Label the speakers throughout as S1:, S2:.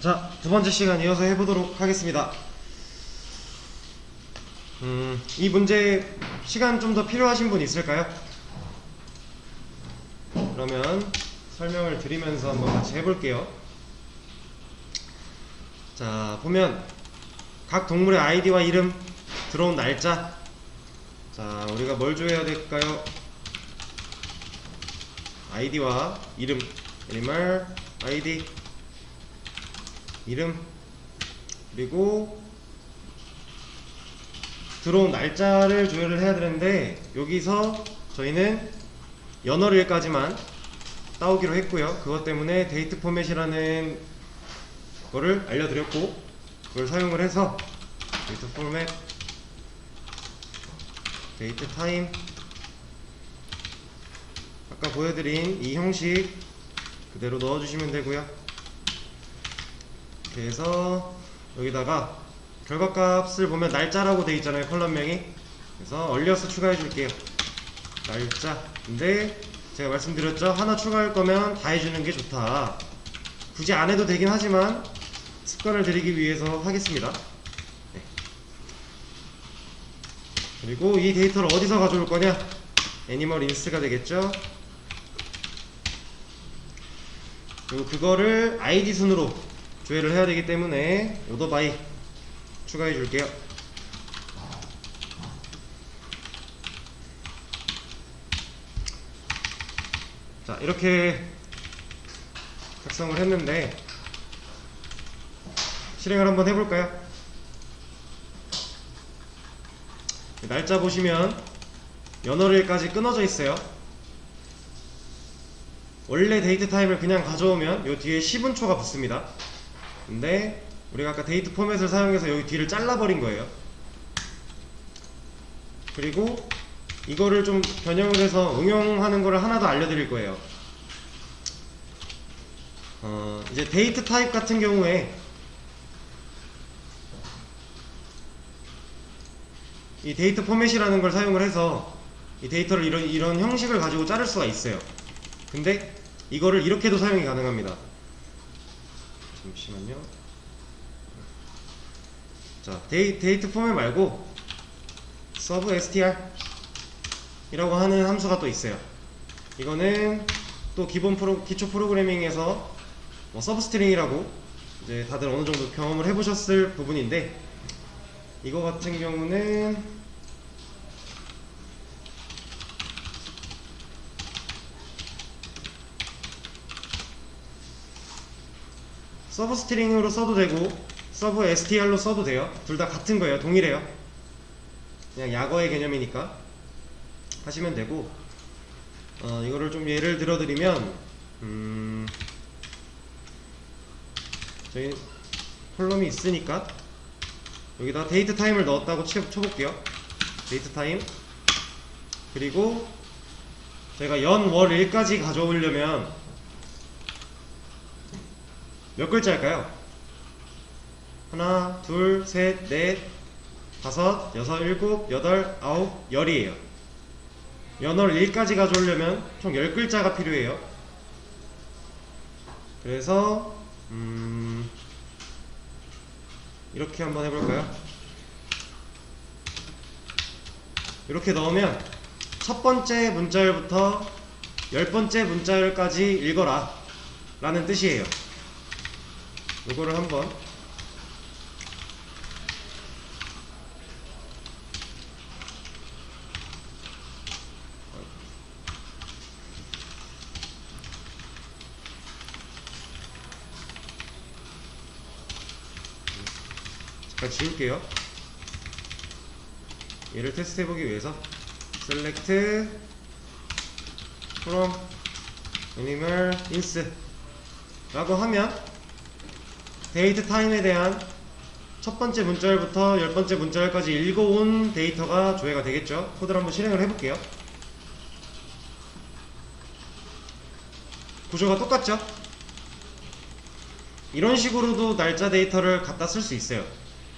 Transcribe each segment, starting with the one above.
S1: 자, 두 번째 시간 이어서 해보도록 하겠습니다. 이 문제 시간 좀 더 필요하신 분 있을까요? 그러면 설명을 드리면서 한번 같이 해볼게요. 자, 보면 각 동물의 아이디와 이름, 들어온 날짜. 자, 우리가 뭘 줘야 될까요? 아이디와 이름, 애니멀 아이디, 이름, 그리고 들어온 날짜를 조회를 해야 되는데, 여기서 저희는 연월일까지만 따오기로 했고요. 그것 때문에 데이트 포맷이라는 거를 알려드렸고, 그걸 사용을 해서 데이트 포맷, 데이트 타임, 아까 보여드린 이 형식 그대로 넣어주시면 되고요. 이렇게 해서 여기다가 결과값을 보면 날짜라고 되어 있잖아요, 컬럼명이. 그래서 얼리어스 추가해 줄게요. 날짜. 근데 제가 말씀드렸죠, 하나 추가할 거면 다 해주는 게 좋다. 굳이 안 해도 되긴 하지만 습관을 들이기 위해서 하겠습니다. 네. 그리고 이 데이터를 어디서 가져올 거냐? 애니멀 인스가 되겠죠. 그리고 그거를 아이디 순으로 조회를 해야 되기 때문에 오더바이 추가해 줄게요. 자, 이렇게 작성을 했는데 실행을 한번 해볼까요? 날짜 보시면 연월일까지 끊어져 있어요. 원래 데이트 타임을 그냥 가져오면 요 뒤에 10분 초가 붙습니다. 근데 우리가 아까 데이트 포맷을 사용해서 여기 뒤를 잘라버린 거예요. 그리고 이거를 좀 변형을 해서 응용하는 거를 하나 더 알려드릴 거예요. 이제 데이트 타입 같은 경우에 이 데이트 포맷이라는 걸 사용을 해서 이 데이터를 이런 형식을 가지고 자를 수가 있어요. 근데 이거를 이렇게도 사용이 가능합니다. 잠시만요. 자, 데이트 포맷 말고 서브 str 이라고 하는 함수가 또 있어요. 이거는 또 기초 프로그래밍에서 뭐 서브스트링이라고 이제 다들 어느 정도 경험을 해보셨을 부분인데, 이거 같은 경우는 서브 스트링으로 써도 되고 서브 str로 써도 돼요. 둘 다 같은 거예요. 동일해요. 그냥 약어의 개념이니까 하시면 되고, 이거를 좀 예를 들어 드리면 저희 콜럼이 있으니까 여기다 데이트 타임을 넣었다고 쳐볼게요. 데이트 타임, 그리고 제가 연, 월, 일까지 가져오려면 몇 글자일까요? 하나, 둘, 셋, 넷, 다섯, 여섯, 일곱, 여덟, 아홉, 열이에요. 연월 1까지 가져오려면 총 10글자가 필요해요. 그래서 이렇게 한번 해볼까요? 이렇게 넣으면 첫 번째 문자열부터 10번째 문자열까지 읽어라 라는 뜻이에요. 이거를 한번 잠깐 지울게요. 얘를 테스트 해보기 위해서 select from animal ins 라고 하면 데이트 타임에 대한 첫 번째 문자열부터 10번째 문자열까지 읽어온 데이터가 조회가 되겠죠. 코드를 한번 실행을 해볼게요. 구조가 똑같죠? 이런 식으로도 날짜 데이터를 갖다 쓸 수 있어요.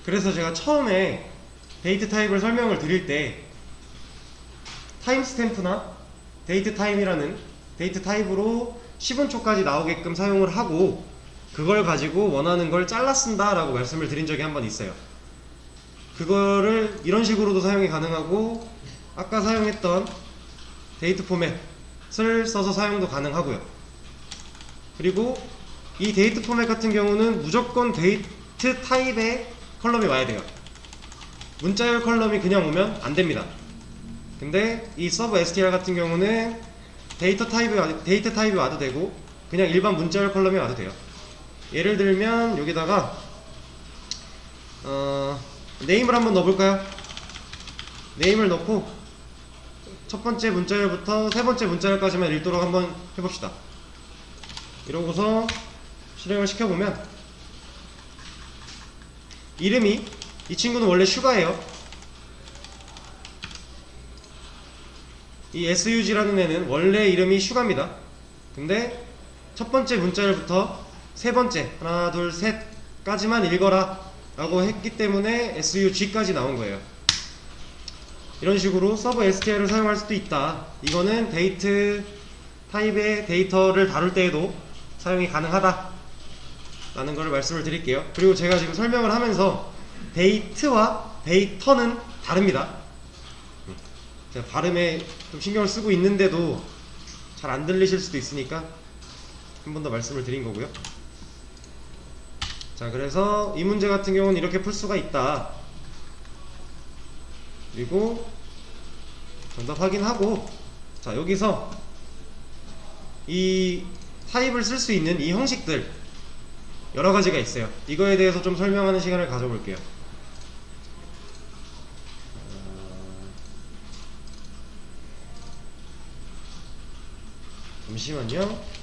S1: 그래서 제가 처음에 데이트 타입을 설명을 드릴 때 타임스탬프나 데이트 타임이라는 데이트 타입으로 10분 초까지 나오게끔 사용을 하고, 그걸 가지고 원하는 걸 잘라 쓴다 라고 말씀을 드린 적이 한 번 있어요. 그거를 이런 식으로도 사용이 가능하고 아까 사용했던 데이트 포맷을 써서 사용도 가능하고요. 그리고 이 데이트 포맷 같은 경우는 무조건 데이트 타입의 컬럼이 와야 돼요. 문자열 컬럼이 그냥 오면 안 됩니다. 근데 이 서브 str 같은 경우는 데이트 타입이 와도 되고 그냥 일반 문자열 컬럼이 와도 돼요. 예를 들면 여기다가 네임을 한번 넣어볼까요? 네임을 넣고 첫 번째 문자열부터 세 번째 문자열까지만 읽도록 한번 해봅시다. 이러고서 실행을 시켜보면 이름이 이 친구는 원래 슈가예요. 이 SUG라는 애는 원래 이름이 슈가입니다. 근데 첫 번째 문자열부터 세 번째 하나 둘 셋까지만 읽어라 라고 했기 때문에 SUG까지 나온 거예요. 이런 식으로 서브 STR을 사용할 수도 있다. 이거는 데이트 타입의 데이터를 다룰 때에도 사용이 가능하다 라는 걸 말씀을 드릴게요. 그리고 제가 지금 설명을 하면서 데이트와 데이터는 다릅니다. 제가 발음에 좀 신경을 쓰고 있는데도 잘 안 들리실 수도 있으니까 한 번 더 말씀을 드린 거고요. 자, 그래서 이 문제 같은 경우는 이렇게 풀 수가 있다. 그리고 정답 확인하고, 자, 여기서 이 타입을 쓸 수 있는 이 형식들 여러 가지가 있어요. 이거에 대해서 좀 설명하는 시간을 가져볼게요. 잠시만요.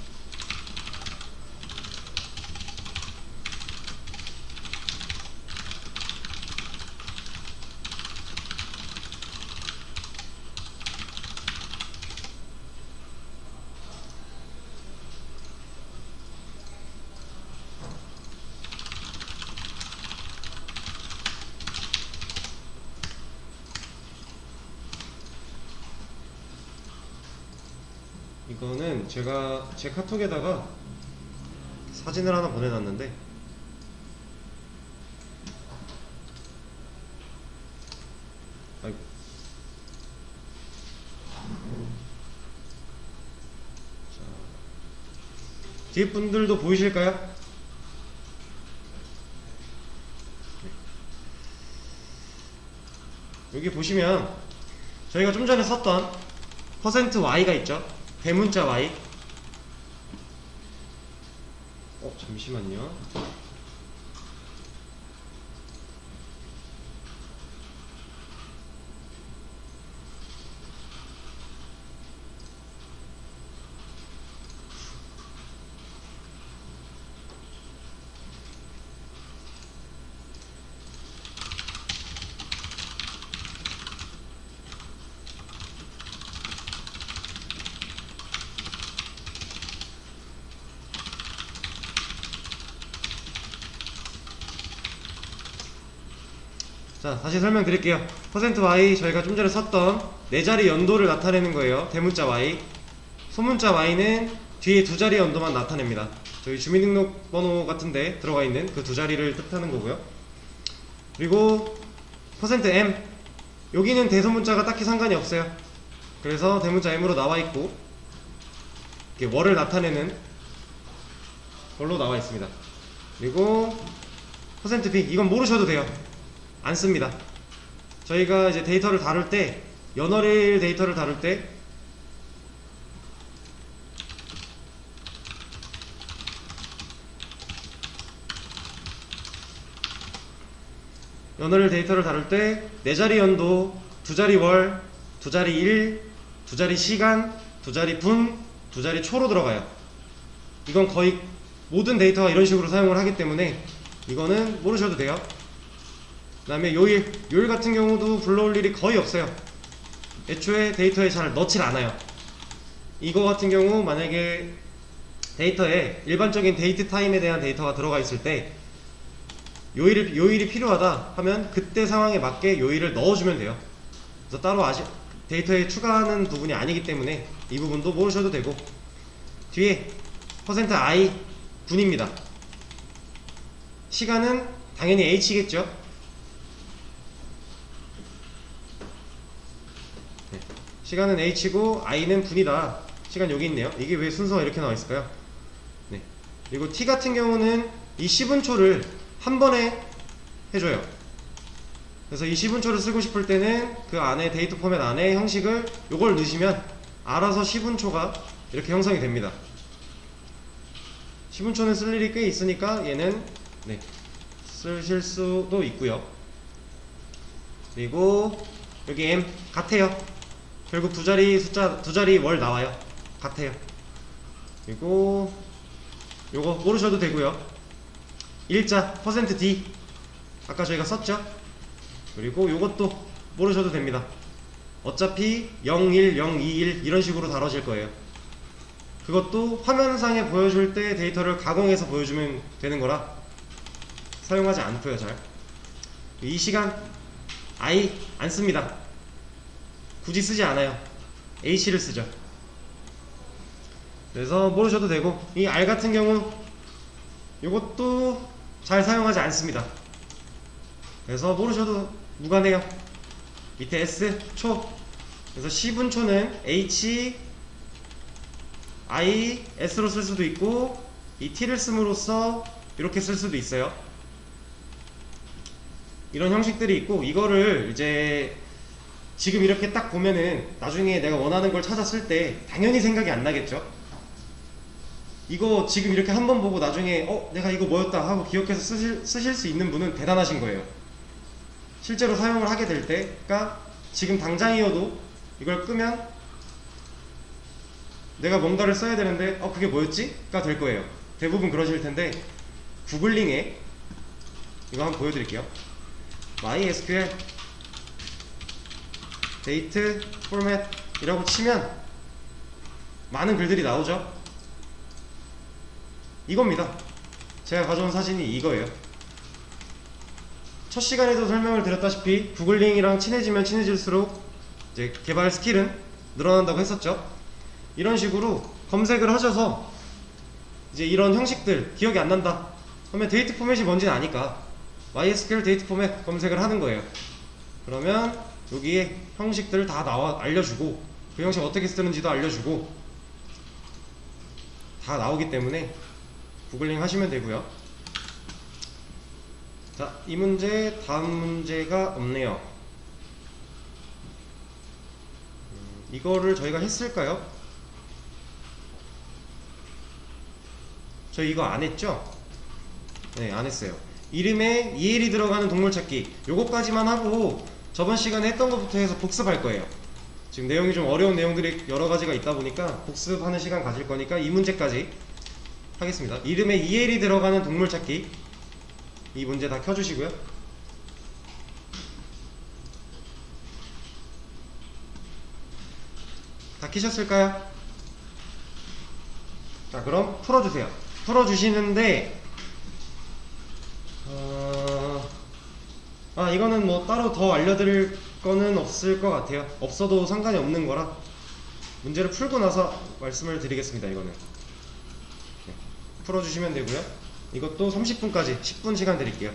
S1: 이거는 제가 제 카톡에다가 사진을 하나 보내놨는데 아이고. 자, 뒤에 분들도 보이실까요? 여기 보시면 저희가 좀 전에 썼던 %y가 있죠. 대문자 y. 잠시만요. 자, 다시 설명드릴게요. %y 저희가 좀 전에 썼던 4자리 연도를 나타내는 거예요. 대문자 y. 소문자 y는 뒤에 2자리 연도만 나타냅니다. 저희 주민등록번호 같은데 들어가 있는 그 2자리를 뜻하는 거고요. 그리고 %m 여기는 대소문자가 딱히 상관이 없어요. 그래서 대문자 m으로 나와 있고 이렇게 월을 나타내는 걸로 나와 있습니다. 그리고 %b 이건 모르셔도 돼요. 안 씁니다. 저희가 이제 데이터를 다룰 때, 연월일 데이터를 다룰 때 연월일 데이터를 다룰 때 4자리 연도, 2자리 월, 2자리 일, 2자리 시간, 2자리 분, 2자리 초로 들어가요. 이건 거의 모든 데이터가 이런 식으로 사용을 하기 때문에 이거는 모르셔도 돼요. 그 다음에 요일 같은 경우도 불러올 일이 거의 없어요. 애초에 데이터에 잘 넣질 않아요. 이거 같은 경우 만약에 데이터에 일반적인 데이트 타임에 대한 데이터가 들어가 있을 때 요일이 필요하다 하면 그때 상황에 맞게 요일을 넣어주면 돼요. 그래서 따로 데이터에 추가하는 부분이 아니기 때문에 이 부분도 모르셔도 되고, 뒤에 %i 분입니다. 시간은 당연히 h겠죠. 네. 시간은 h고 i는 분이다. 시간 여기 있네요. 이게 왜 순서가 이렇게 나와 있을까요? 네. 그리고 t 같은 경우는 이 10분초를 한 번에 해줘요. 그래서 이 10분초를 쓰고 싶을 때는 그 안에 데이터 포맷 안에 형식을 요걸 넣으시면 알아서 10분초가 이렇게 형성이 됩니다. 10분초는 쓸 일이 꽤 있으니까 얘는 네, 쓰실 수도 있고요. 그리고 여기 m 같아요. 결국 두 자리 숫자, 두 자리 월 나와요. 같아요. 그리고 요거 모르셔도 되고요. 일자 %d 아까 저희가 썼죠. 그리고 요것도 모르셔도 됩니다. 어차피 01, 021 이런 식으로 다뤄질 거예요. 그것도 화면상에 보여줄 때 데이터를 가공해서 보여주면 되는 거라 사용하지 않고요. 잘 이 시간 I 안 씁니다. 굳이 쓰지 않아요. H를 쓰죠. 그래서 모르셔도 되고, 이 R 같은 경우 이것도 잘 사용하지 않습니다. 그래서 모르셔도 무관해요. 밑에 S 초, 그래서 10분초는 H I S로 쓸 수도 있고 이 T를 씀으로써 이렇게 쓸 수도 있어요. 이런 형식들이 있고, 이거를 이제 지금 이렇게 딱 보면은 나중에 내가 원하는 걸 찾았을 때 당연히 생각이 안 나겠죠. 이거 지금 이렇게 한번 보고 나중에 내가 이거 뭐였다 하고 기억해서 쓰실 수 있는 분은 대단하신 거예요. 실제로 사용을 하게 될 때가 지금 당장이어도 이걸 끄면 내가 뭔가를 써야 되는데 그게 뭐였지? 가 될 거예요. 대부분 그러실 텐데, 구글링에 이거 한번 보여드릴게요. MySQL 데이트 포맷 이라고 치면 많은 글들이 나오죠. 이겁니다. 제가 가져온 사진이 이거예요. 첫 시간에도 설명을 드렸다시피 구글링이랑 친해지면 친해질수록 이제 개발 스킬은 늘어난다고 했었죠. 이런 식으로 검색을 하셔서 이제 이런 형식들 기억이 안 난다 그러면 데이트 포맷이 뭔지는 아니까 MySQL 데이트 포맷 검색을 하는 거예요. 그러면 여기에 형식들을 다 알려주고 그 형식 어떻게 쓰는지도 알려주고 다 나오기 때문에 구글링 하시면 되고요. 자, 이 문제 다음 문제가 없네요. 이거를 저희가 했을까요? 저희 이거 안 했죠? 네, 안 했어요. 이름에 EL이 들어가는 동물 찾기 요거까지만 하고 저번 시간에 했던 것부터 해서 복습할 거예요. 지금 내용이 좀 어려운 내용들이 여러 가지가 있다 보니까 복습하는 시간 가질 거니까 이 문제까지 하겠습니다. 이름에 EL이 들어가는 동물 찾기 이 문제 다 켜주시고요. 다 켜셨을까요? 자, 그럼 풀어주세요. 풀어주시는데 이거는 뭐 따로 더 알려드릴 거는 없을 것 같아요. 없어도 상관이 없는 거라 문제를 풀고 나서 말씀을 드리겠습니다. 이거는 네, 풀어주시면 되고요. 이것도 30분까지 10분 시간 드릴게요.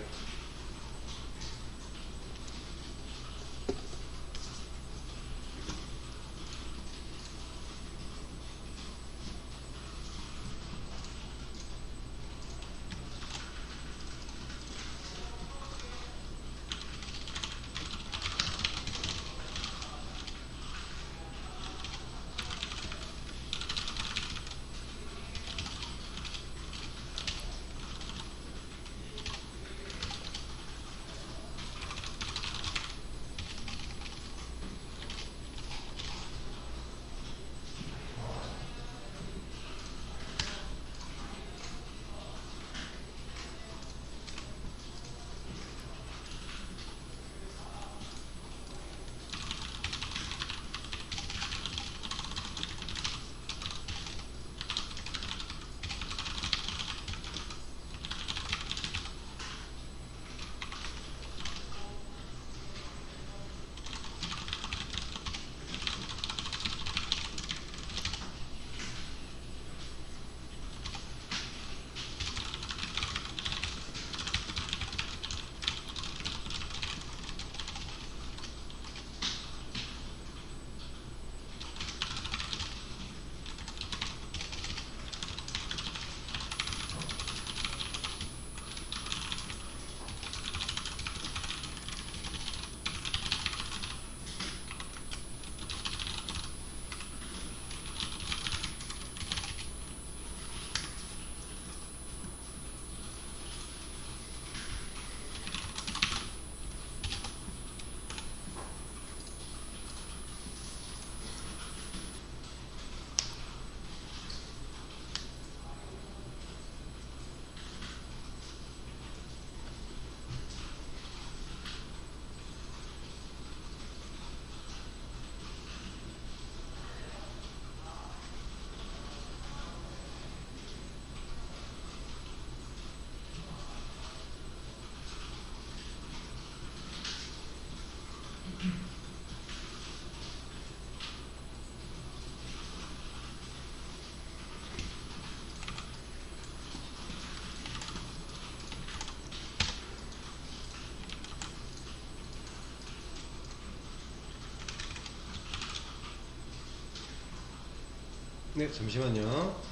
S1: 네, 잠시만요.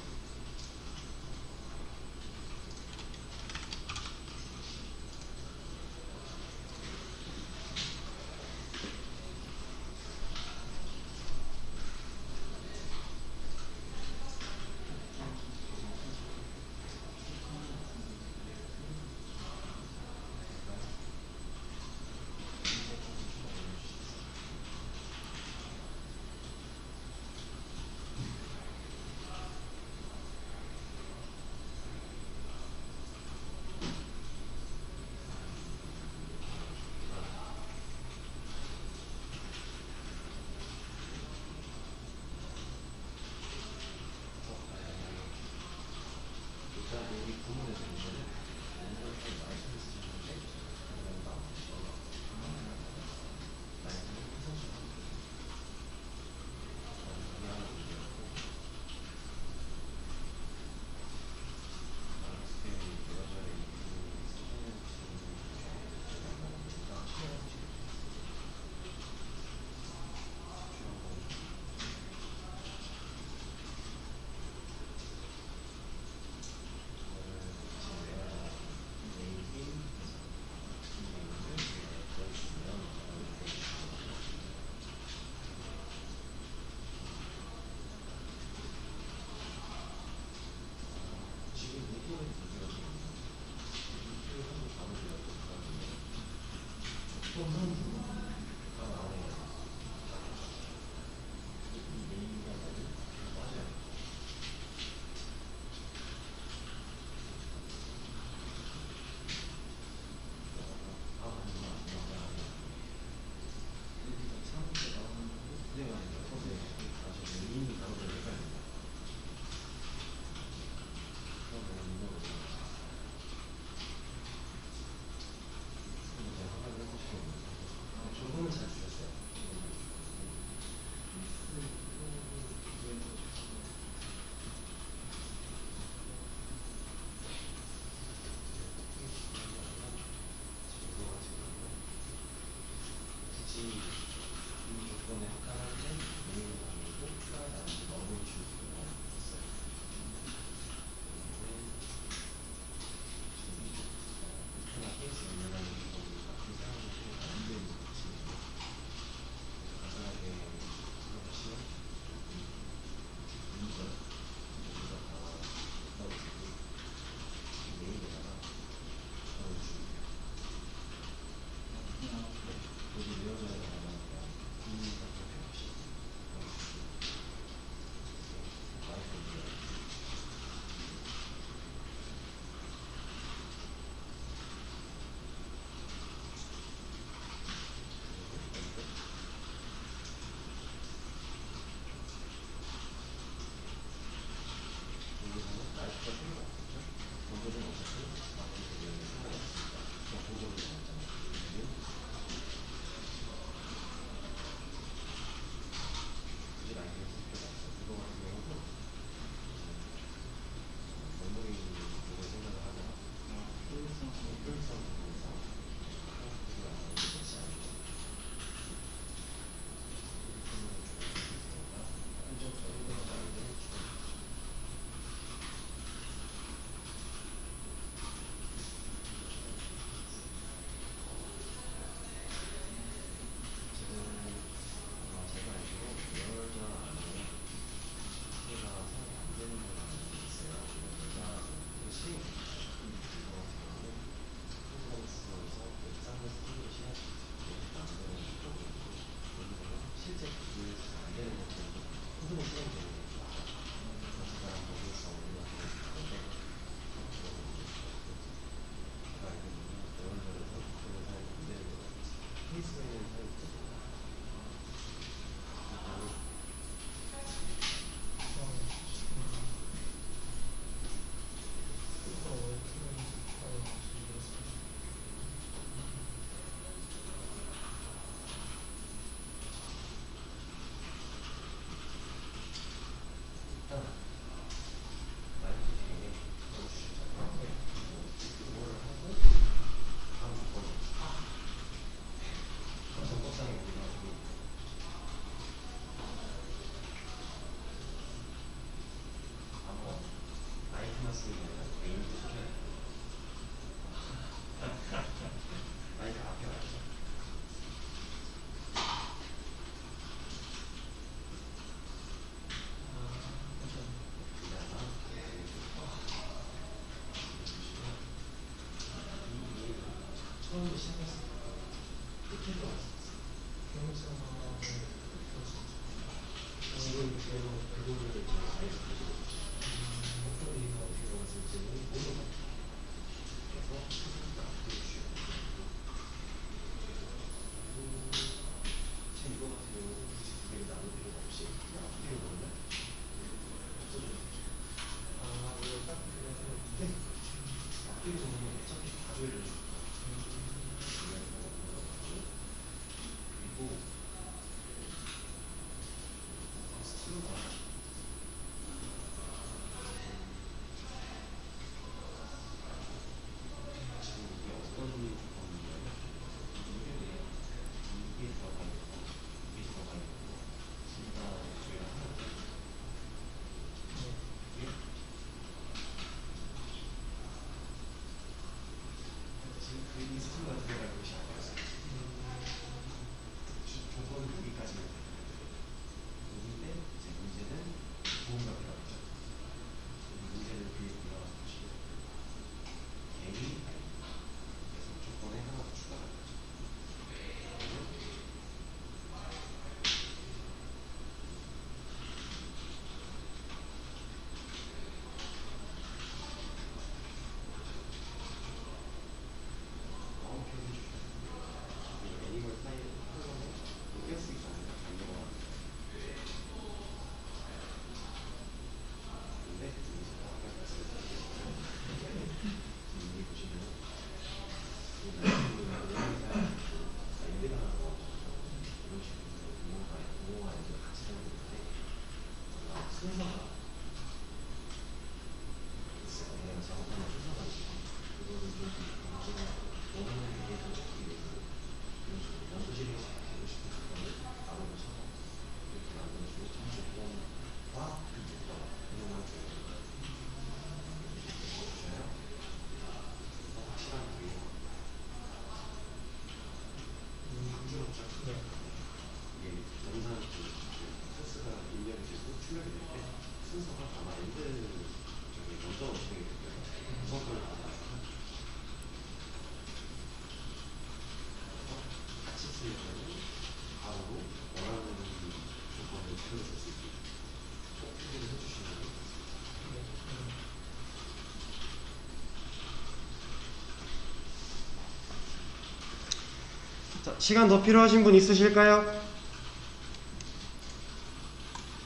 S1: 자, 시간 더 필요하신 분 있으실까요?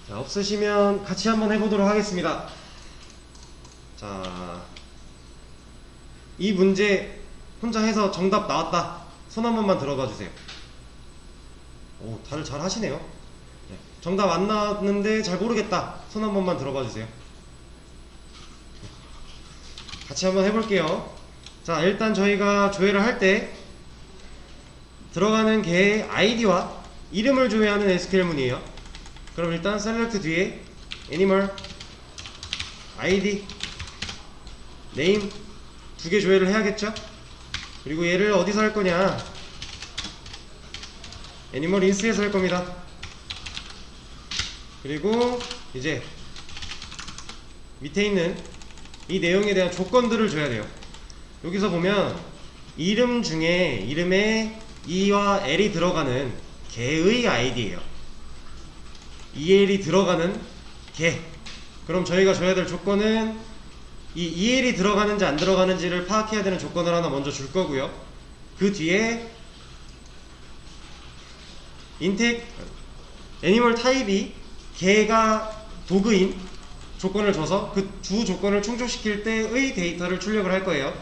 S1: 자, 없으시면 같이 한번 해보도록 하겠습니다. 자, 이 문제 혼자 해서 정답 나왔다. 손 한 번만 들어봐 주세요. 오, 다들 잘 하시네요. 네, 정답 안 나왔는데 잘 모르겠다. 손 한 번만 들어봐 주세요. 같이 한번 해볼게요. 자, 일단 저희가 조회를 할 때 들어가는 개의 아이디와 이름을 조회하는 SQL문이에요. 그럼 일단 select 뒤에 animal, id, name 두 개 조회를 해야겠죠? 그리고 얘를 어디서 할 거냐? animal ins에서 할 겁니다. 그리고 이제 밑에 있는 이 내용에 대한 조건들을 줘야 돼요. 여기서 보면 이름 중에 이름에 E와 L이 들어가는 개의 아이디예요. EL이 들어가는 개. 그럼 저희가 줘야 될 조건은 이 EL이 들어가는지 안 들어가는지를 파악해야 되는 조건을 하나 먼저 줄 거고요. 그 뒤에 인텍 애니멀 타입이 개가 도그인 조건을 줘서 그 두 조건을 충족시킬 때의 데이터를 출력을 할 거예요.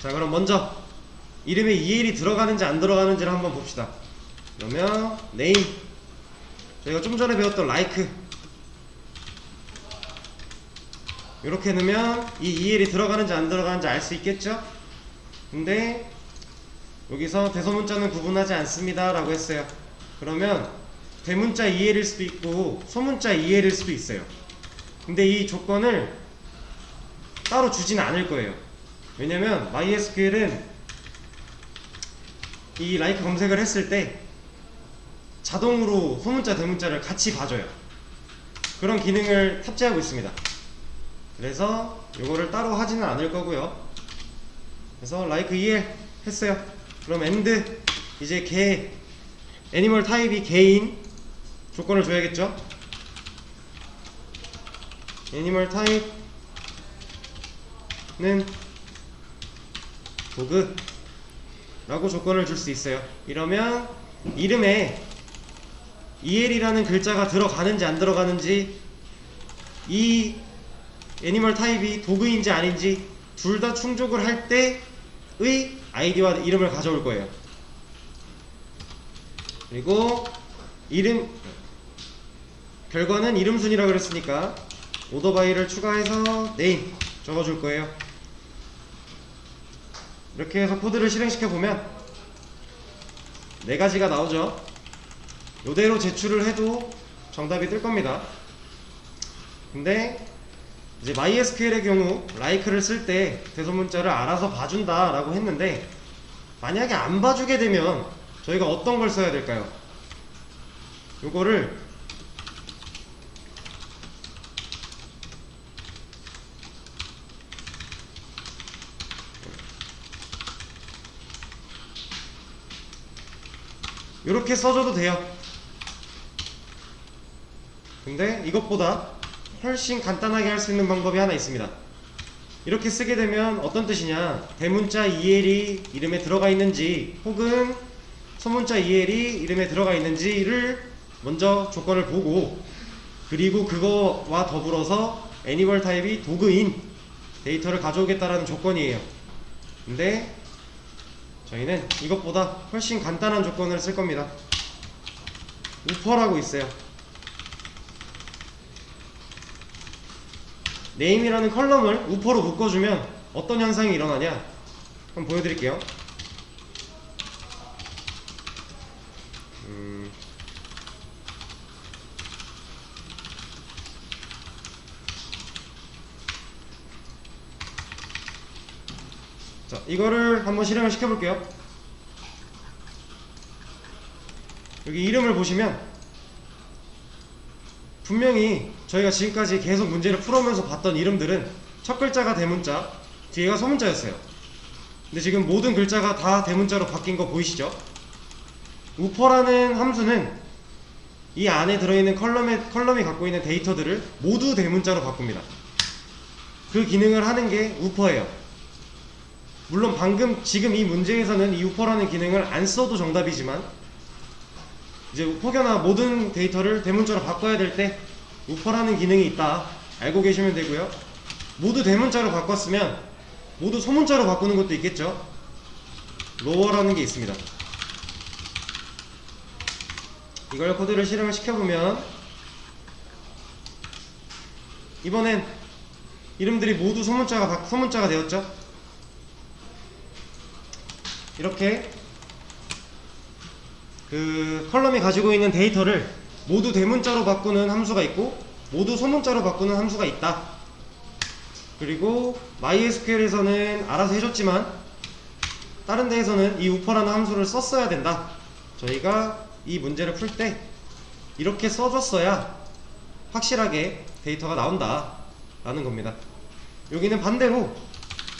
S1: 자, 그럼 먼저 이름에 EL이 들어가는지 안 들어가는지를 한번 봅시다. 그러면 name, 저희가 좀 전에 배웠던 like 이렇게 넣으면 이 EL이 들어가는지 안 들어가는지 알 수 있겠죠? 근데 여기서 대소문자는 구분하지 않습니다 라고 했어요. 그러면 대문자 EL일 수도 있고 소문자 EL일 수도 있어요. 근데 이 조건을 따로 주진 않을 거예요. 왜냐면 MySQL은 이 like 검색을 했을 때 자동으로 소문자 대문자를 같이 봐줘요. 그런 기능을 탑재하고 있습니다. 그래서 이거를 따로 하지는 않을 거고요. 그래서 like EL 했어요. 그럼 end 이제 개 애니멀 타입이 개인 조건을 줘야겠죠. 애니멀 타입은 도그 라고 조건을 줄 수 있어요. 이러면 이름에 EL이라는 글자가 들어가는지 안 들어가는지 이 애니멀 타입이 도그인지 아닌지 둘 다 충족을 할 때의 아이디와 이름을 가져올 거예요. 그리고 이름 결과는 이름 순이라고 그랬으니까 오더 바이를 추가해서 네임 적어줄 거예요. 이렇게 해서 코드를 실행시켜 보면 네 가지가 나오죠. 이대로 제출을 해도 정답이 뜰 겁니다. 근데 이제 MySQL의 경우 like를 쓸 때 대소문자를 알아서 봐준다 라고 했는데, 만약에 안 봐주게 되면 저희가 어떤 걸 써야 될까요? 요거를 요렇게 써줘도 돼요. 근데 이것보다 훨씬 간단하게 할 수 있는 방법이 하나 있습니다. 이렇게 쓰게 되면 어떤 뜻이냐, 대문자 EL이 이름에 들어가 있는지 혹은 소문자 EL이 이름에 들어가 있는지를 먼저 조건을 보고, 그리고 그거와 더불어서 애니멀 타입이 도그인 데이터를 가져오겠다라는 조건이에요. 근데 저희는 이것보다 훨씬 간단한 조건을 쓸 겁니다. 우퍼라고 있어요. 네임이라는 컬럼을 우퍼로 묶어주면 어떤 현상이 일어나냐, 한번 보여드릴게요. 자, 이거를 한번 실행을 시켜볼게요. 여기 이름을 보시면 분명히 저희가 지금까지 계속 문제를 풀어오면서 봤던 이름들은 첫 글자가 대문자, 뒤에가 소문자였어요. 근데 지금 모든 글자가 다 대문자로 바뀐 거 보이시죠? 우퍼라는 함수는 이 안에 들어있는 컬럼이 갖고 있는 데이터들을 모두 대문자로 바꿉니다. 그 기능을 하는 게 우퍼예요. 물론 지금 이 문제에서는 이 우퍼라는 기능을 안 써도 정답이지만, 이제 혹여나 모든 데이터를 대문자로 바꿔야 될 때 우퍼라는 기능이 있다 알고 계시면 되고요. 모두 대문자로 바꿨으면 모두 소문자로 바꾸는 것도 있겠죠. 로어라는 게 있습니다. 이걸 코드를 실행을 시켜보면 이번엔 이름들이 모두 소문자가 되었죠. 이렇게 그 컬럼이 가지고 있는 데이터를 모두 대문자로 바꾸는 함수가 있고 모두 소문자로 바꾸는 함수가 있다. 그리고 MySQL에서는 알아서 해줬지만 다른 데에서는 이 우퍼라는 함수를 썼어야 된다. 저희가 이 문제를 풀 때 이렇게 써줬어야 확실하게 데이터가 나온다 라는 겁니다. 여기는 반대로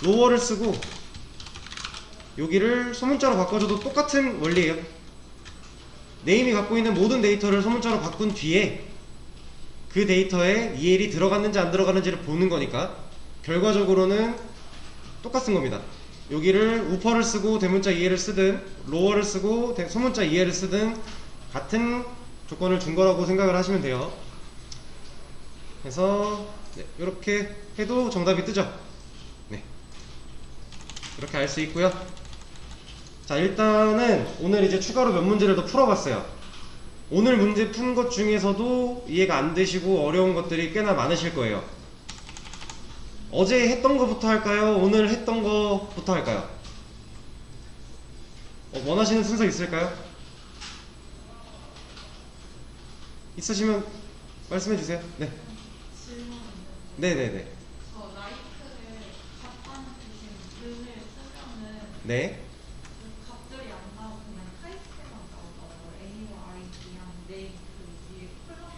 S1: 로어를 쓰고 여기를 소문자로 바꿔줘도 똑같은 원리예요. 네임이 갖고 있는 모든 데이터를 소문자로 바꾼 뒤에 그 데이터에 EL이 들어갔는지 안 들어갔는지를 보는 거니까 결과적으로는 똑같은 겁니다. 여기를 우퍼를 쓰고 대문자 EL을 쓰든 로어를 쓰고 소문자 EL을 쓰든 같은 조건을 준 거라고 생각을 하시면 돼요. 그래서 이렇게 해도 정답이 뜨죠. 네, 이렇게 알 수 있고요. 자, 일단은 오늘 이제 추가로 몇 문제를 더 풀어봤어요. 오늘 문제 푼 것 중에서도 이해가 안 되시고 어려운 것들이 꽤나 많으실 거예요. 어제 했던 거부터 할까요? 오늘 했던 거부터 할까요? 원하시는 순서 있을까요? 있으시면 말씀해 주세요. 네.
S2: 질문.
S1: 네네네.
S2: 라이크를 값하는 대신 름을 쓰면은
S1: 네.
S2: 그 값들이 안 나오고 그냥 타입스만 나오더라고요. A와 ID랑 네임 그 위에 콜럼을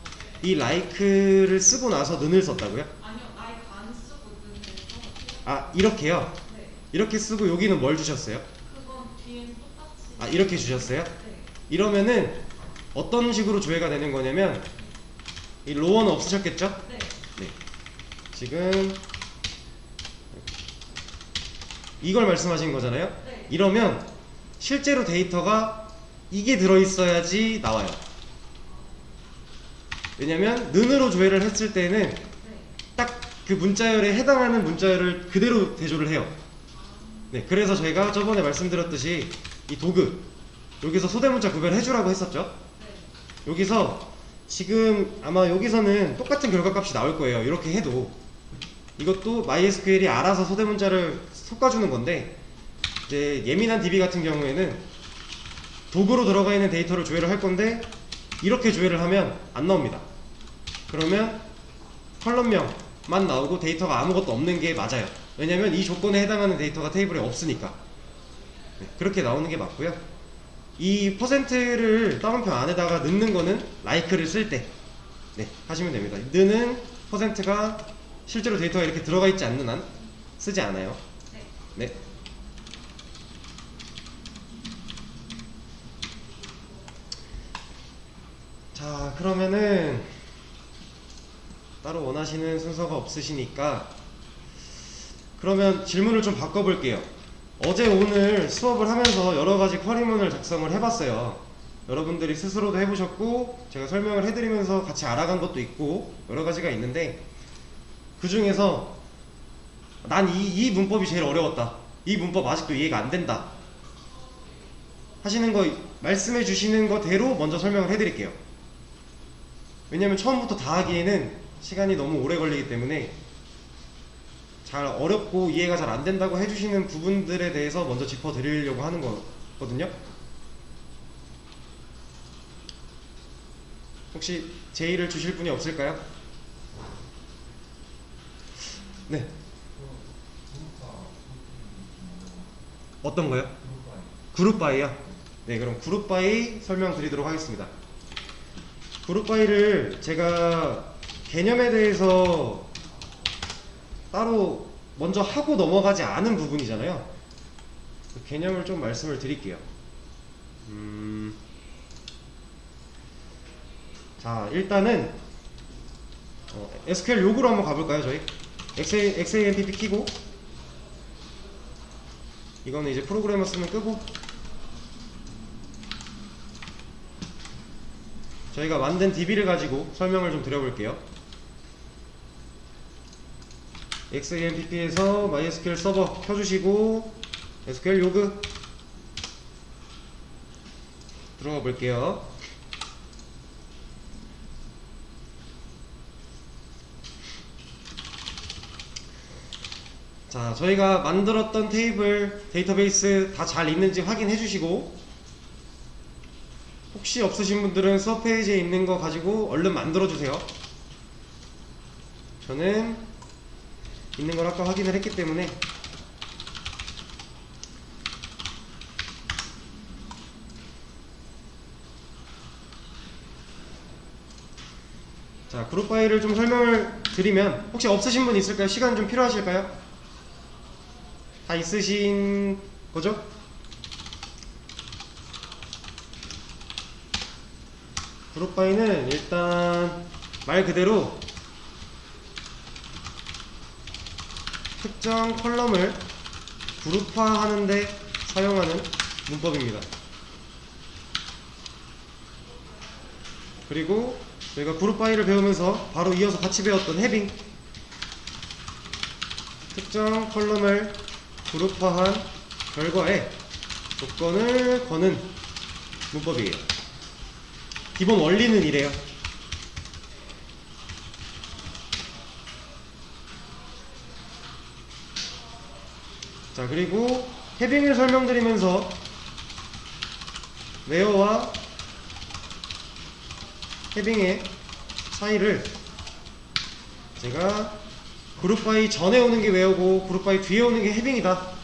S2: 쓰더라고요.
S1: 이 like를 쓰고 나서 는을 썼다고요?
S2: 아니요, 라이크 안 쓰고 름을 써서.
S1: 아, 이렇게요?
S2: 네.
S1: 이렇게 쓰고 여기는 뭘 주셨어요?
S2: 그건 뒤엔 똑같이.
S1: 아, 이렇게 주셨어요?
S2: 네.
S1: 이러면은 어떤 식으로 조회가 되는 거냐면 이 로어는 없으셨겠죠?
S2: 네.
S1: 네. 지금 이걸 말씀하신 거잖아요?
S2: 네.
S1: 이러면 실제로 데이터가 이게 들어있어야지 나와요. 왜냐면 는으로 조회를 했을 때는
S2: 네.
S1: 딱 그 문자열에 해당하는 문자열을 그대로 대조를 해요. 네, 그래서 저희가 저번에 말씀드렸듯이 이 도구 여기서 소대문자 구별해주라고 했었죠.
S2: 네.
S1: 여기서 지금 아마 여기서는 똑같은 결과값이 나올 거예요. 이렇게 해도 이것도 MySQL이 알아서 소대문자를 섞어주는 건데, 이제 예민한 DB 같은 경우에는 도구로 들어가 있는 데이터를 조회를 할 건데 이렇게 조회를 하면 안 나옵니다. 그러면 컬럼명만 나오고 데이터가 아무것도 없는 게 맞아요. 왜냐면 이 조건에 해당하는 데이터가 테이블에 없으니까. 네, 그렇게 나오는 게 맞고요. 이 퍼센트를 따옴표 안에다가 넣는 거는 like를 쓸 때 하시면 됩니다. 넣는 퍼센트가 실제로 데이터가 이렇게 들어가 있지 않는 한 쓰지 않아요. 네. 자, 그러면은 따로 원하시는 순서가 없으시니까 그러면 질문을 좀 바꿔볼게요. 어제 오늘 수업을 하면서 여러가지 쿼리문을 작성을 해봤어요. 여러분들이 스스로도 해보셨고 제가 설명을 해드리면서 같이 알아간 것도 있고 여러가지가 있는데, 그 중에서 난 이 문법이 제일 어려웠다, 이 문법 아직도 이해가 안 된다 하시는 거 말씀해 주시는 거대로 먼저 설명을 해드릴게요. 왜냐면 처음부터 다 하기에는 시간이 너무 오래 걸리기 때문에 잘 어렵고 이해가 잘 안 된다고 해주시는 부분들에 대해서 먼저 짚어드리려고 하는 거거든요. 혹시 제의를 주실 분이 없을까요? 네. 어떤 거요? 그룹 바이요? 네, 그럼 그룹 바이 설명드리도록 하겠습니다. 그룹 바이를 제가 개념에 대해서 따로 먼저 하고 넘어가지 않은 부분이잖아요. 그 개념을 좀 말씀을 드릴게요. 자, 일단은 SQL 요구로 한번 가볼까요? 저희 XAMPP 키고, 이거는 이제 프로그래머 쓰면 끄고, 저희가 만든 DB를 가지고 설명을 좀 드려볼게요. XAMPP에서 MySQL 서버 켜주시고 SQL 요구 들어가 볼게요. 자, 저희가 만들었던 테이블, 데이터베이스 다 잘 있는지 확인해 주시고, 혹시 없으신 분들은 수업 페이지에 있는 거 가지고 얼른 만들어 주세요. 저는 있는 걸 아까 확인을 했기 때문에. 자, 그룹 파일을 좀 설명을 드리면, 혹시 없으신 분 있을까요? 시간 좀 필요하실까요? 다 있으신 거죠? 그룹 바이는 일단 말 그대로 특정 컬럼을 그룹화하는데 사용하는 문법입니다. 그리고 저희가 그룹 바이를 배우면서 바로 이어서 같이 배웠던 해빙, 특정 컬럼을 그룹화한 결과에 조건을 거는 문법이에요. 기본 원리는 이래요. 자, 그리고 해빙을 설명드리면서 웨어와 해빙의 차이를 제가 그룹 바이 전에 오는 게 웨어고 그룹 바이 뒤에 오는 게 해빙이다,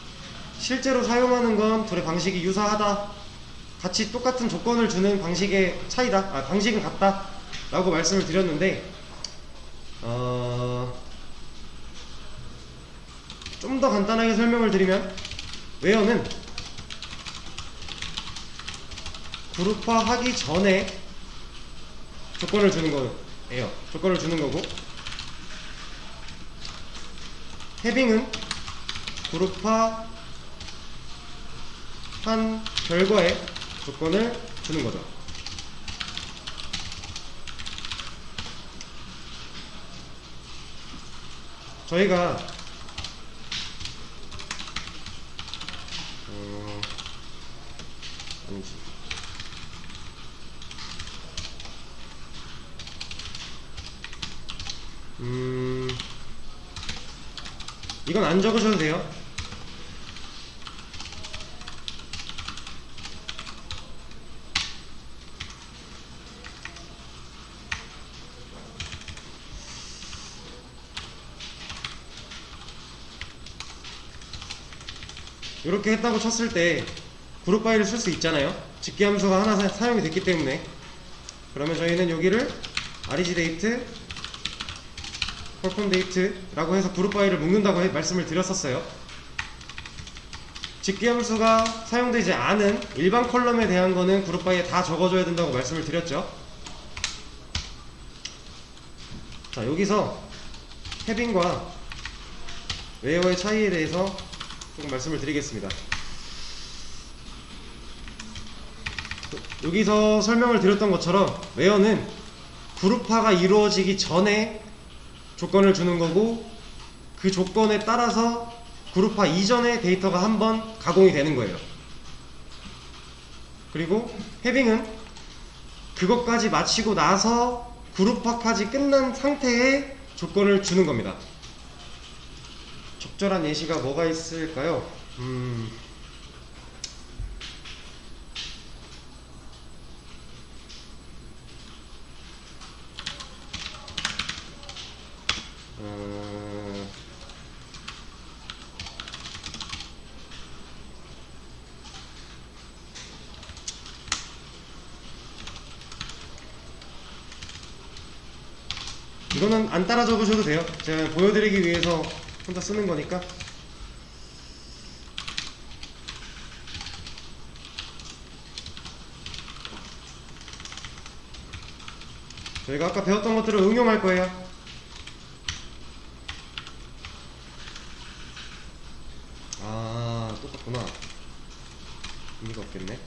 S1: 실제로 사용하는 건 둘의 방식이 유사하다, 같이 똑같은 조건을 주는 방식의 차이다, 방식은 같다 라고 말씀을 드렸는데, 좀 더 간단하게 설명을 드리면 웨어는 그룹화하기 전에 조건을 주는 거예요. 조건을 주는 거고, 해빙은 그룹화한 결과에 조건을 주는 거죠. 저희가 아니지. 이건 안 적으셔도 돼요. 이렇게 했다고 쳤을 때 그룹 파일을 쓸 수 있잖아요. 집계 함수가 하나 사용이 됐기 때문에. 그러면 저희는 여기를 REGDate, performDate라고 해서 그룹 파일을 묶는다고 말씀을 드렸었어요. 집계 함수가 사용되지 않은 일반 컬럼에 대한 거는 그룹 파일에 다 적어줘야 된다고 말씀을 드렸죠. 자, 여기서 헤빙과 웨어의 차이에 대해서 조금 말씀을 드리겠습니다. 여기서 설명을 드렸던 것처럼 웨어는 그룹화가 이루어지기 전에 조건을 주는 거고, 그 조건에 따라서 그룹화 이전에 데이터가 한번 가공이 되는 거예요. 그리고 헤빙은 그것까지 마치고 나서 그룹화까지 끝난 상태에 조건을 주는 겁니다. 적절한 예시가 뭐가 있을까요? 이거는 안 따라 적으셔도 돼요. 제가 보여드리기 위해서 혼자 쓰는 거니까. 저희가 아까 배웠던 것들을 응용할 거예요. 아, 똑같구나. 의미가 없겠네.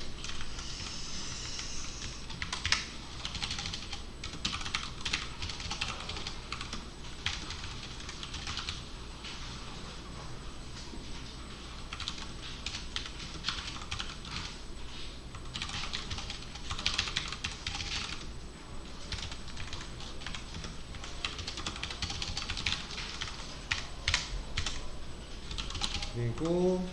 S1: 그리고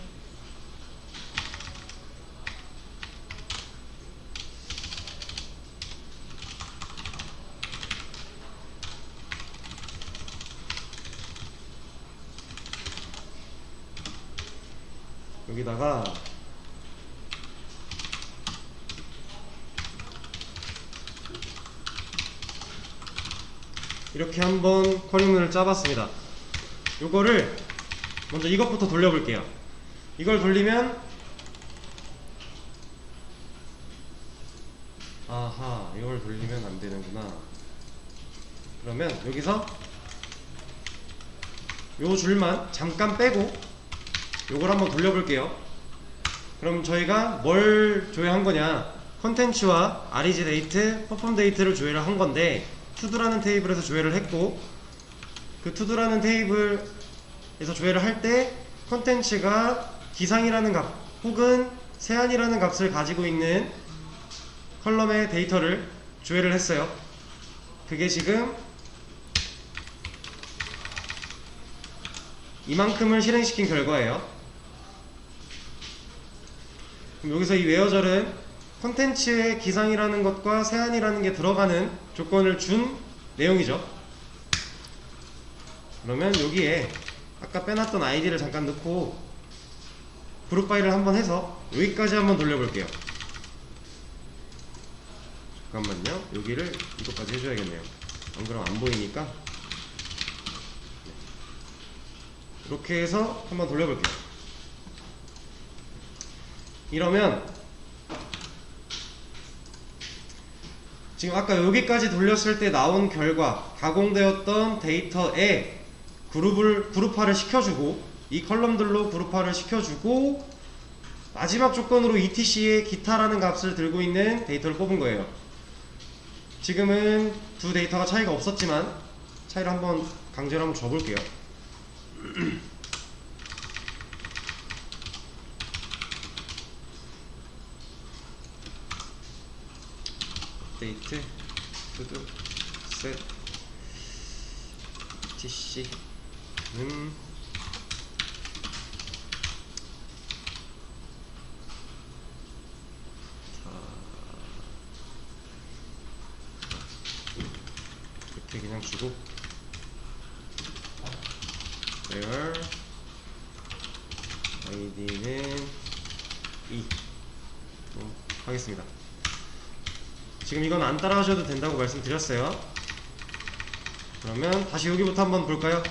S1: 여기다가 이렇게 한번 쿼리문을 짜봤습니다. 요거를 먼저 이것부터 돌려볼게요. 이걸 돌리면, 아하, 이걸 돌리면 안 되는구나. 그러면 여기서 요 줄만 잠깐 빼고 요걸 한번 돌려볼게요. 그럼 저희가 뭘 조회한 거냐, 컨텐츠와 REGDate, performDate를 조회를 한 건데, to도라는 테이블에서 조회를 했고, 그 to도라는 테이블에서 조회를 할 때 컨텐츠가 기상이라는 값 혹은 세안이라는 값을 가지고 있는 컬럼의 데이터를 조회를 했어요. 그게 지금 이만큼을 실행시킨 결과예요. 그럼 여기서 이 웨어절은 컨텐츠의 기상이라는 것과 세안이라는 게 들어가는 조건을 준 내용이죠. 그러면 여기에 아까 빼놨던 아이디를 잠깐 넣고 그룹 파일을 한번 해서 여기까지 한번 돌려볼게요. 잠깐만요. 여기를 이것까지 해줘야겠네요. 안 그러면 안 보이니까. 이렇게 해서 한번 돌려볼게요. 이러면 지금 아까 여기까지 돌렸을 때 나온 결과, 가공되었던 데이터에 그룹화를 시켜주고, 이 컬럼들로 그룹화를 시켜주고, 마지막 조건으로 etc의 기타라는 값을 들고 있는 데이터를 뽑은 거예요. 지금은 두 데이터가 차이가 없었지만 차이를 한번 강제로 한번 줘볼게요. 데이트 투두 셋 TC는 이렇게 그냥 주고 where id는 2 하겠습니다. 지금 이건 안 따라하셔도 된다고 말씀드렸어요. 그러면 다시 여기부터 한번 볼까요?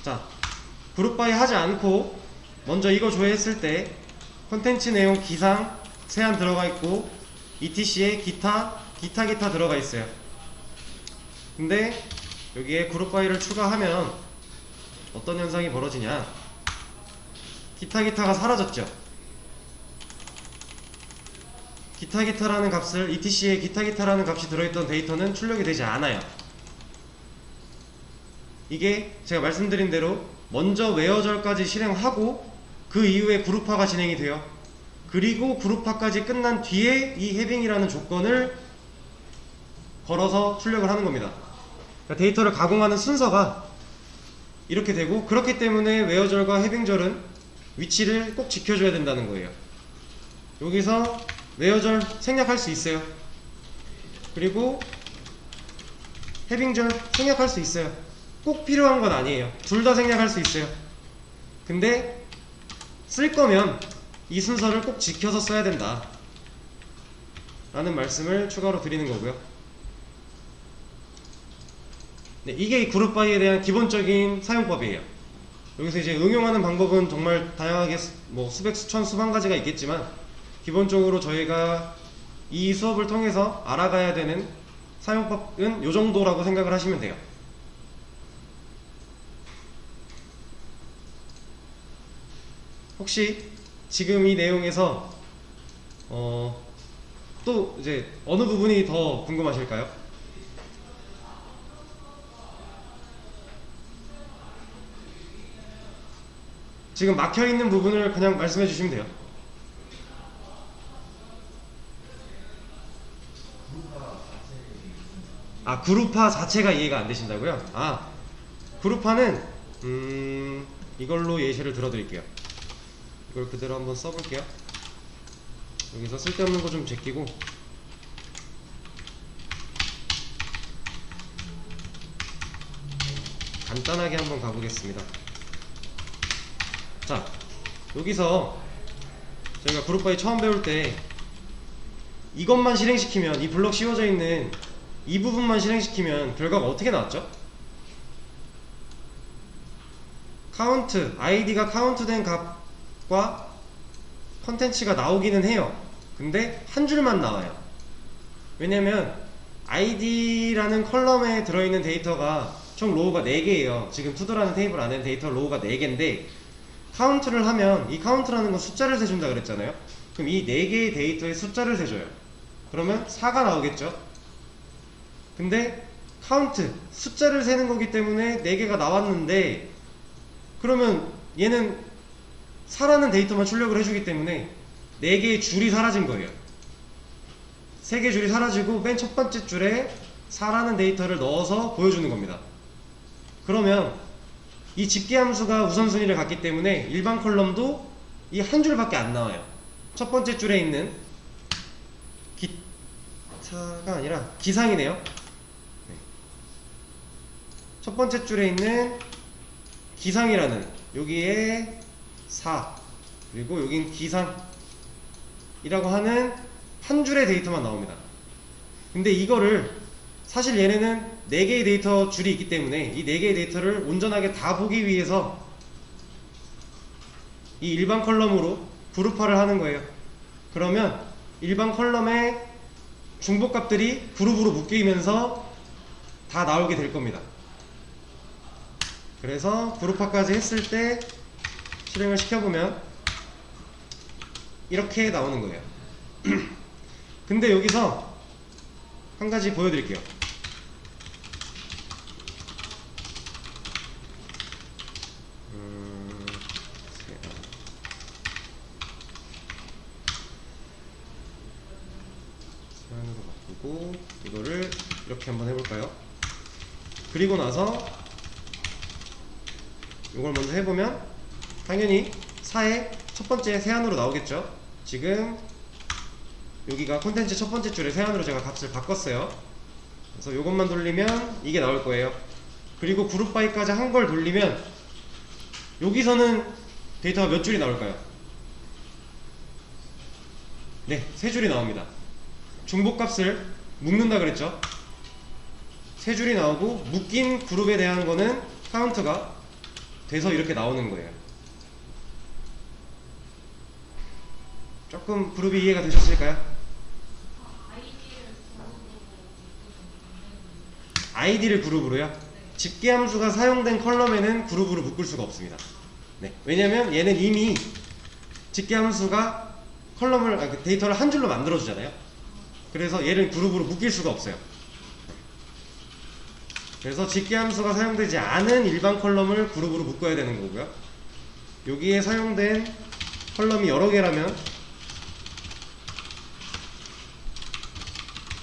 S1: 자, 그룹 바이 하지 않고 먼저 이거 조회했을 때 컨텐츠 내용 기상 세안 들어가 있고 ETC에 기타 들어가 있어요. 근데 여기에 그룹 바이를 추가하면 어떤 현상이 벌어지냐? 기타가 사라졌죠. 기타라는 값을 ETC에 기타라는 값이 들어있던 데이터는 출력이 되지 않아요. 이게 제가 말씀드린 대로 먼저 웨어절까지 실행하고 그 이후에 그룹화가 진행이 돼요. 그리고 그룹화까지 끝난 뒤에 이 해빙이라는 조건을 걸어서 출력을 하는 겁니다. 그러니까 데이터를 가공하는 순서가 이렇게 되고, 그렇기 때문에 웨어절과 해빙절은 위치를 꼭 지켜줘야 된다는 거예요. 여기서 웨어절 생략할 수 있어요. 그리고 해빙절 생략할 수 있어요. 꼭 필요한 건 아니에요. 둘 다 생략할 수 있어요. 근데 쓸 거면 이 순서를 꼭 지켜서 써야 된다 라는 말씀을 추가로 드리는 거고요. 네, 이게 이 그룹 바이에 대한 기본적인 사용법이에요. 여기서 이제 응용하는 방법은 정말 다양하게 뭐 수백, 수천, 수만 가지가 있겠지만, 기본적으로 저희가 이 수업을 통해서 알아가야 되는 사용법은 이 정도라고 생각을 하시면 돼요. 혹시 지금 이 내용에서 또 이제 어느 부분이 더 궁금하실까요? 지금 막혀있는 부분을 그냥 말씀해 주시면 돼요. 아, 그룹화 자체가 이해가 안 되신다고요? 아, 그룹화는 이걸로 예시를 들어드릴게요. 이걸 그대로 한번 써볼게요. 여기서 쓸데없는 거 좀 제끼고, 간단하게 한번 가보겠습니다. 자, 여기서 저희가 그룹 바이 처음 배울 때 이것만 실행시키면, 이 블럭 씌워져 있는 이 부분만 실행시키면 결과가 어떻게 나왔죠? 카운트, id가 카운트된 값과 컨텐츠가 나오기는 해요. 근데 한 줄만 나와요. 왜냐면 id라는 컬럼에 들어있는 데이터가 총 로우가 4개예요. 지금 투더라는 테이블 안에 데이터 로우가 4개인데, 카운트를 하면, 이 카운트라는 건 숫자를 세준다 그랬잖아요. 그럼 이 4개의 데이터의 숫자를 세줘요. 그러면 4가 나오겠죠. 근데 카운트, 숫자를 세는 거기 때문에 4개가 나왔는데, 그러면 얘는 4라는 데이터만 출력을 해주기 때문에 4개의 줄이 사라진 거예요. 3개 줄이 사라지고 맨 첫 번째 줄에 4라는 데이터를 넣어서 보여주는 겁니다. 그러면 이 집계함수가 우선순위를 갖기 때문에 일반 컬럼도 이 한 줄밖에 안 나와요. 첫 번째 줄에 있는 기타가 아니라 기상이네요. 네. 첫 번째 줄에 있는 기상이라는, 여기에 4, 그리고 여긴 기상이라고 하는 한 줄의 데이터만 나옵니다. 근데 이거를 사실 얘네는 4개의 데이터 줄이 있기 때문에 이 4개의 데이터를 온전하게 다 보기 위해서 이 일반 컬럼으로 그룹화를 하는 거예요. 그러면 일반 컬럼의 중복값들이 그룹으로 묶이면서 다 나오게 될 겁니다. 그래서 그룹화까지 했을 때 실행을 시켜보면 이렇게 나오는 거예요. 근데 여기서 한 가지 보여드릴게요. 이렇게 한번 해볼까요? 그리고 나서 이걸 먼저 해보면 당연히 4의 첫 번째 세안으로 나오겠죠. 지금 여기가 콘텐츠 첫 번째 줄에 세안으로 제가 값을 바꿨어요. 그래서 이것만 돌리면 이게 나올 거예요. 그리고 그룹 바이까지 한 걸 돌리면 여기서는 데이터가 몇 줄이 나올까요? 네, 3줄이 나옵니다. 중복값을 묶는다 그랬죠. 3줄이 나오고 묶인 그룹에 대한 거는 카운트가 돼서 이렇게 나오는 거예요. 조금 그룹이 이해가 되셨을까요? 아이디를 그룹으로요? 집계함수가 사용된 컬럼에는 그룹으로 묶을 수가 없습니다. 네, 왜냐면 얘는 이미 집계함수가 컬럼을 데이터를 한 줄로 만들어 주잖아요. 그래서 얘를 그룹으로 묶일 수가 없어요. 그래서 집계함수가 사용되지 않은 일반 컬럼을 그룹으로 묶어야 되는 거고요. 여기에 사용된 컬럼이 여러 개라면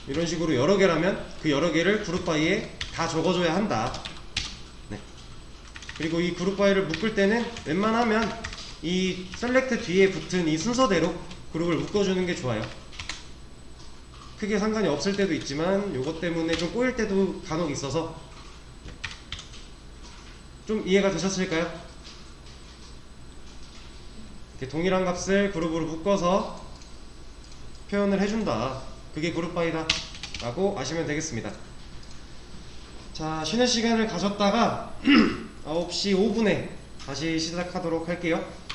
S1: 이런 식으로 여러 개라면 그 여러 개를 그룹 바이에 다 적어줘야 한다. 네. 그리고 이 그룹 바이를 묶을 때는 웬만하면 이 셀렉트 뒤에 붙은 이 순서대로 그룹을 묶어주는 게 좋아요. 크게 상관이 없을 때도 있지만 요것 때문에 좀 꼬일 때도 간혹 있어서 좀 이해가 되셨을까요? 이렇게 동일한 값을 그룹으로 묶어서 표현을 해준다. 그게 그룹 바이다 라고 아시면 되겠습니다. 자, 쉬는 시간을 가졌다가 9시 5분에 다시 시작하도록 할게요.